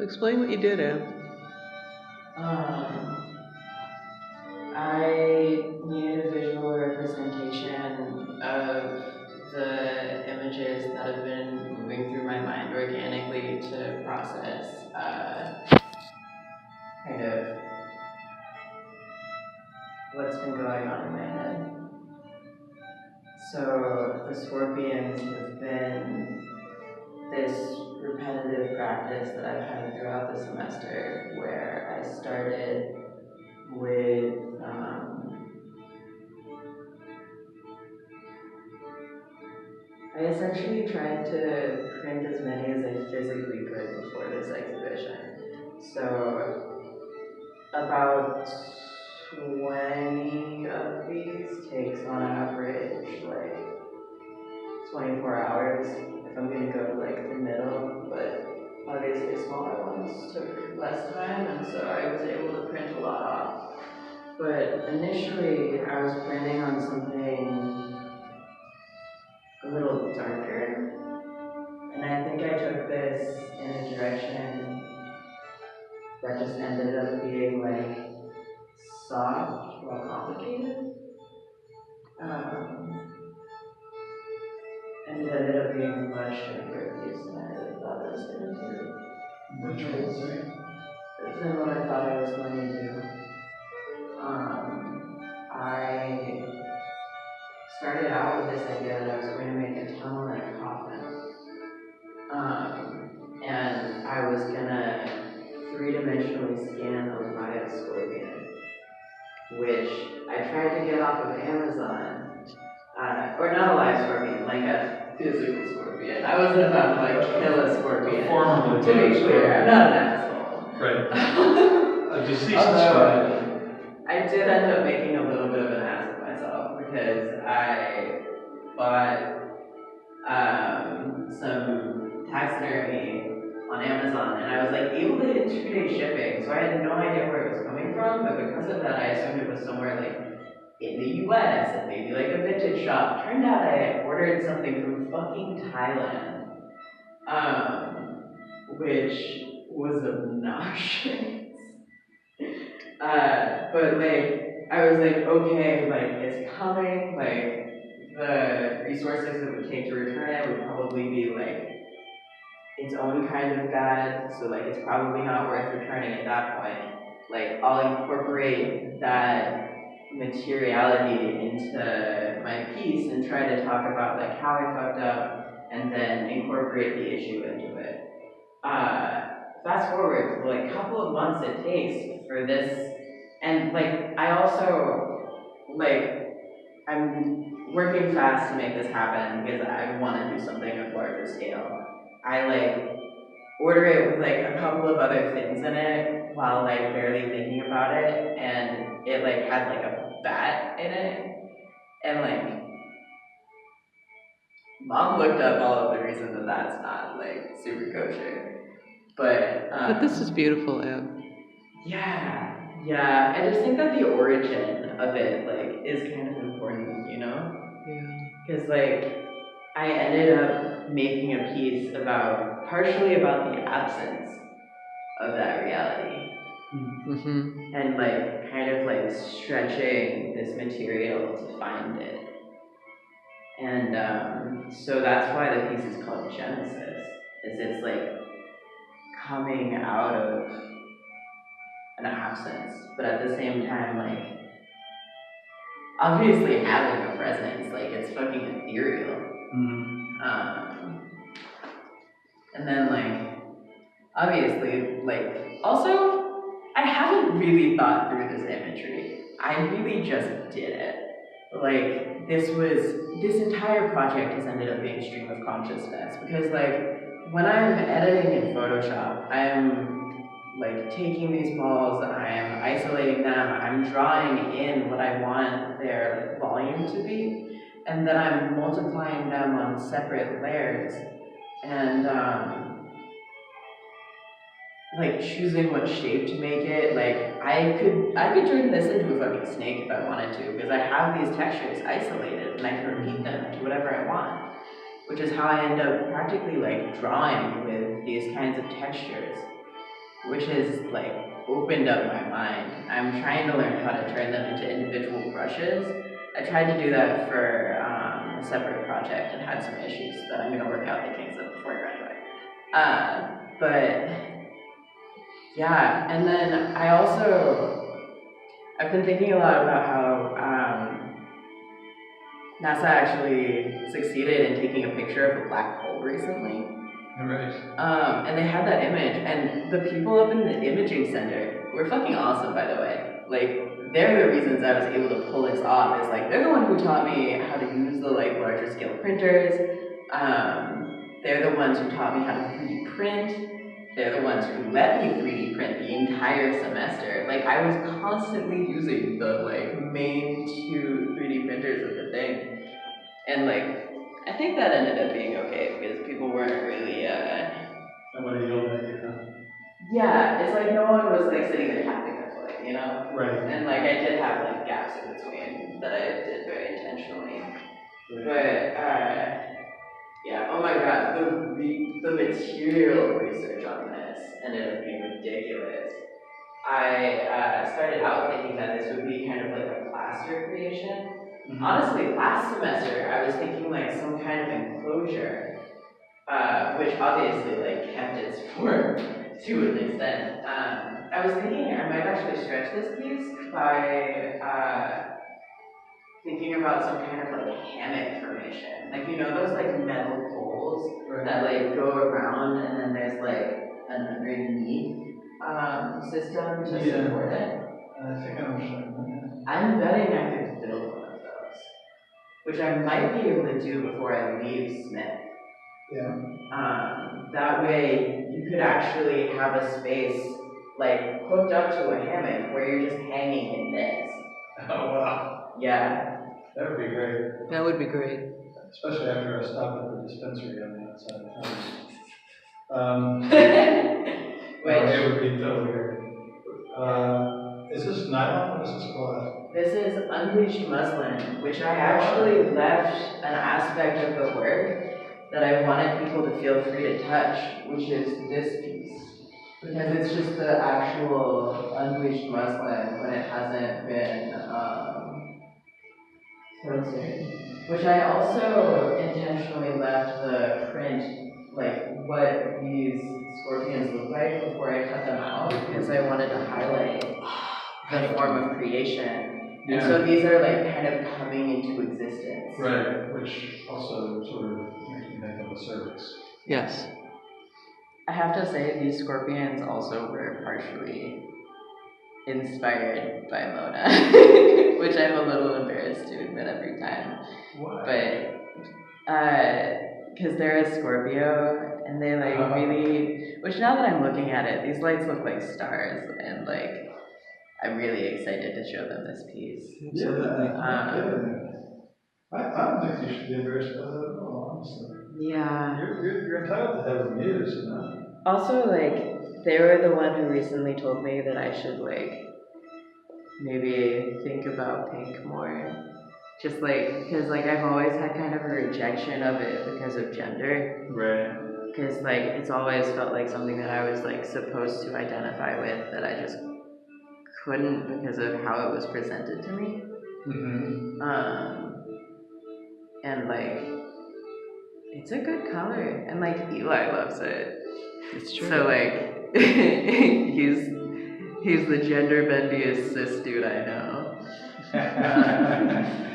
Explain what you did, Em. Um, I needed a visual representation of the images that have been moving through my mind organically to process kind of what's been going on in my head. So the scorpions have been this repetitive practice that I've had throughout the semester where I started with I essentially tried to print as many as I physically could before this exhibition. So about 20 of these takes on average like 24 hours if I'm gonna go to like the middle, but obviously smaller ones took less time, and so I was able to print a lot off. But initially I was planning on something a little darker, and I think I took this in a direction that just ended up being like soft while complicated. And it ended up being a much darker piece than I really thought I was going to do. Which one, sorry? Than what I thought I was going to do. I started out with this idea that I was going to make a tunnel and a coffin. And I was going to three-dimensionally scan a riot scorpion, which I tried to get off of Amazon. Or not a live scorpion, like a physical scorpion. I wasn't about to like kill a scorpion. Formerly to be clear, I'm not an asshole. Right. A deceased scorpion. I did end up making a little bit of an ass of myself because I bought some taxidermy on Amazon, and I was like able to get 2-day shipping, so I had no idea where it was coming from, but because of that I assumed it was somewhere like in the US and maybe like a vintage shop. Turned out I ordered something from fucking Thailand, which was obnoxious. But like I was like, okay, like it's coming, like the resources it would take to return it would probably be like its own kind of bad, so like it's probably not worth returning at that point. Like I'll incorporate that materiality into my piece and try to talk about like how I fucked up and then incorporate the issue into it. Fast forward to like a couple of months it takes for this, and like I also like I'm working fast to make this happen because I want to do something of larger scale. I like order it with like a couple of other things in it while like barely thinking about it, and it like had like a bat in it, and like Mom looked up all of the reasons that that's not like super kosher, but this is beautiful, Em. Yeah. I just think that the origin of it like is kind of important, you know? Yeah. Because like I ended up making a piece partially about the absence of that reality. Mm-hmm. And like kind of like stretching this material to find it. And so that's why the piece is called Genesis, is it's like coming out of an absence, but at the same time like obviously having a presence, like it's fucking ethereal. And then like obviously like also I haven't really thought through this imagery. I really just did it. Like this entire project has ended up being stream of consciousness, because like when I'm editing in Photoshop, I'm like taking these balls, I am isolating them, I'm drawing in what I want their volume to be, and then I'm multiplying them on separate layers, and like choosing what shape to make it. Like I could turn this into a fucking snake if I wanted to, because I have these textures isolated and I can repeat them to whatever I want, which is how I end up practically like drawing with these kinds of textures. which has like opened up my mind. I'm trying to learn how to turn them into individual brushes. I tried to do that for a separate project and had some issues, but I'm gonna work out the kinks of before I graduate. But yeah, and then I've been thinking a lot about how NASA actually succeeded in taking a picture of a black hole recently. Right. And they had that image, and the people up in the imaging center were fucking awesome, by the way. Like, they're the reasons I was able to pull this off. Is like, they're the one who taught me how to use the like larger scale printers. They're the ones who taught me how to 3D print. They're the ones who let me 3D print the entire semester. Like, I was constantly using the like main 2 3D printers of the thing, and like, I think that ended up being okay because people weren't really. Somebody yelled at you, huh? Yeah, it's like no one was like sitting there tapping their foot, you know. Right. And like I did have like gaps in between that I did very intentionally. But yeah, oh my god, the material research on this ended up being ridiculous. I started out thinking that this would be kind of like a plaster creation. Mhm. Honestly, last semester I was thinking like some kind of enclosure, which obviously like kept its form to an extent. I was thinking I might actually stretch this piece by thinking about some kind of like hammock formation. Like, you know those like metal poles Right. that like go around and then there's like an underneath system to Yeah. support it. I think I understand that. I'm betting I could build one of those, which I might be able to do before I leave Smith. Yeah. That way you could actually have a space like hooked up to a hammock where you're just hanging in this. Oh, wow. Yeah. That would be great. That would be great. Especially after I stop at the dispensary on the outside of town. Which, It would be totally great. Is this nylon or is this cloth? this is unbleached muslin, which I actually left an aspect of the work that I wanted people to feel free to touch, which is this piece. Because it's just the actual unbleached muslin when it hasn't been filtered. Which I also intentionally left the print, like what these scorpions look like before I cut them out, because I wanted to highlight the form of creation. And so these are like kind of coming into existence. Right, which also sort of makes me think of a cervix. Yes. I have to say these scorpions also were partially inspired by Mona, which I'm a little embarrassed to admit every time. Why? But because they're a Scorpio and they like really, which now that I'm looking at it, these lights look like stars, and like I'm really excited to show them this piece. Absolutely. I don't think you should be embarrassed by that at all, honestly. Yeah. You're entitled to have a muse, you know? Also, like, they were the one who recently told me that I should, like, maybe think about pink more. Just, like, because, like, I've always had kind of a rejection of it because of gender. Right. Because, like, it's always felt like something that I was, like, supposed to identify with that I just couldn't because of how it was presented to me. Mm-hmm. And, like, it's a good color. And, like, Eli loves it. It's true. So like, he's the gender bendiest cis dude I know.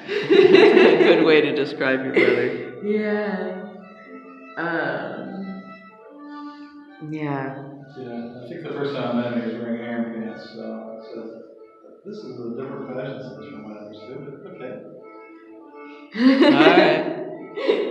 Good way to describe your brother. Yeah. Yeah. Yeah, I think the first time I met him, he was wearing Aaron pants, so I said, this is a different fashion sense from what I understood, but okay. All right.